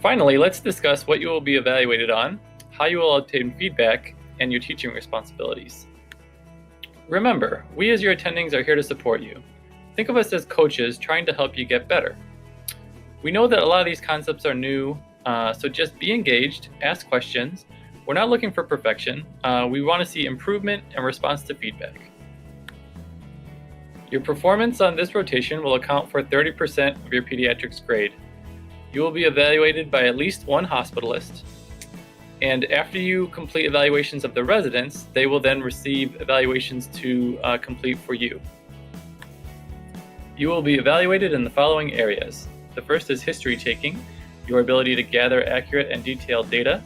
Finally, let's discuss what you will be evaluated on, how you will obtain feedback, and your teaching responsibilities. Remember, we as your attendings are here to support you. Think of us as coaches trying to help you get better. We know that a lot of these concepts are new, so just be engaged, ask questions. We're not looking for perfection. We want to see improvement and response to feedback. Your performance on this rotation will account for 30% of your pediatrics grade. You will be evaluated by at least one hospitalist, and after you complete evaluations of the residents, they will then receive evaluations to complete for you. You will be evaluated in the following areas. The first is history taking, your ability to gather accurate and detailed data,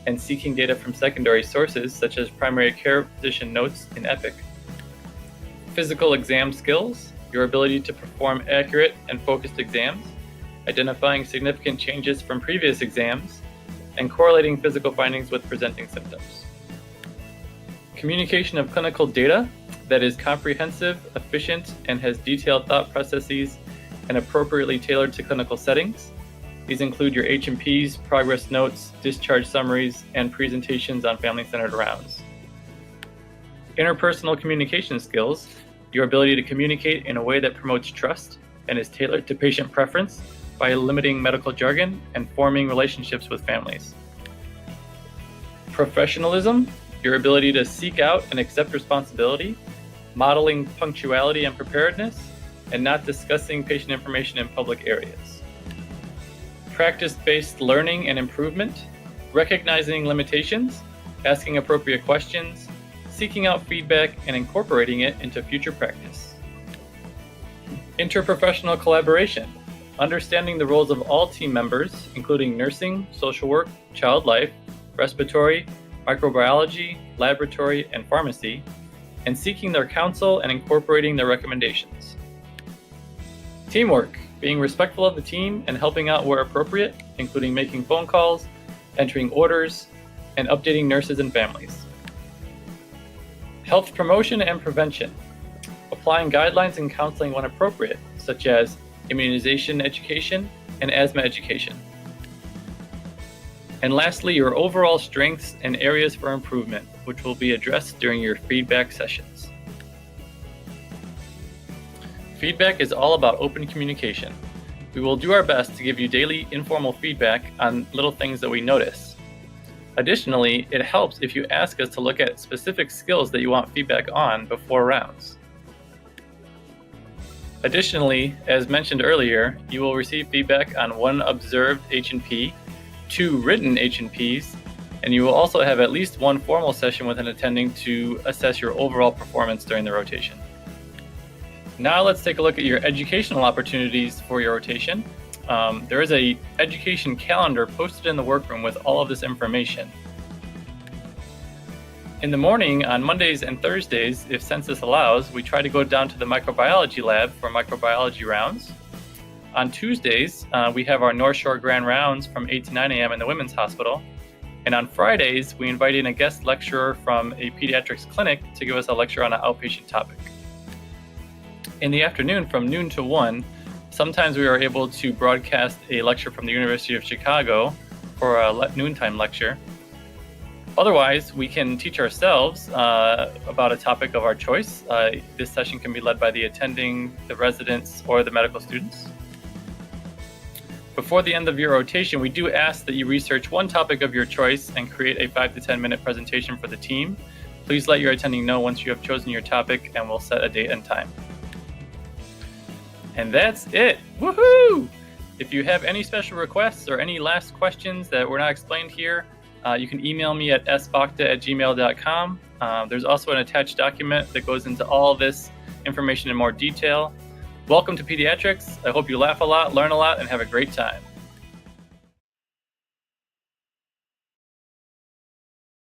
and seeking data from secondary sources such as primary care physician notes in Epic. Physical exam skills, your ability to perform accurate and focused exams, identifying significant changes from previous exams, and correlating physical findings with presenting symptoms. Communication of clinical data that is comprehensive, efficient, and has detailed thought processes and appropriately tailored to clinical settings. These include your H&Ps, progress notes, discharge summaries, and presentations on family-centered rounds. Interpersonal communication skills, your ability to communicate in a way that promotes trust and is tailored to patient preference by limiting medical jargon and forming relationships with families. Professionalism, your ability to seek out and accept responsibility, modeling punctuality and preparedness, and not discussing patient information in public areas. Practice-based learning and improvement, recognizing limitations, asking appropriate questions, seeking out feedback, and incorporating it into future practice. Interprofessional collaboration, understanding the roles of all team members, including nursing, social work, child life, respiratory, microbiology, laboratory, and pharmacy, and seeking their counsel and incorporating their recommendations. Teamwork, being respectful of the team and helping out where appropriate, including making phone calls, entering orders, and updating nurses and families. Health promotion and prevention, applying guidelines and counseling when appropriate, such as immunization education and asthma education. And lastly, your overall strengths and areas for improvement, which will be addressed during your feedback sessions. Feedback is all about open communication. We will do our best to give you daily informal feedback on little things that we notice. Additionally, it helps if you ask us to look at specific skills that you want feedback on before rounds. Additionally, as mentioned earlier, you will receive feedback on one observed H&P, 2 written H&Ps, and you will also have at least one formal session with an attending to assess your overall performance during the rotation. Now let's take a look at your educational opportunities for your rotation. There is an education calendar posted in the workroom with all of this information. In the morning, on Mondays and Thursdays, if census allows, we try to go down to the microbiology lab for microbiology rounds. On Tuesdays, we have our North Shore Grand Rounds from 8 to 9 a.m. in the Women's Hospital. And on Fridays, we invite in a guest lecturer from a pediatrics clinic to give us a lecture on an outpatient topic. In the afternoon, from noon to 1, sometimes we are able to broadcast a lecture from the University of Chicago for a noontime lecture. Otherwise, we can teach ourselves about a topic of our choice. This session can be led by the attending, the residents, or the medical students. Before the end of your rotation, we do ask that you research one topic of your choice and create a 5 to 10 minute presentation for the team. Please let your attending know once you have chosen your topic, and we'll set a date and time. And that's it. Woohoo! If you have any special requests or any last questions that were not explained here, you can email me at sbakta@gmail.com. There's also an attached document that goes into all this information in more detail. Welcome to Pediatrics. I hope you laugh a lot, learn a lot, and have a great time.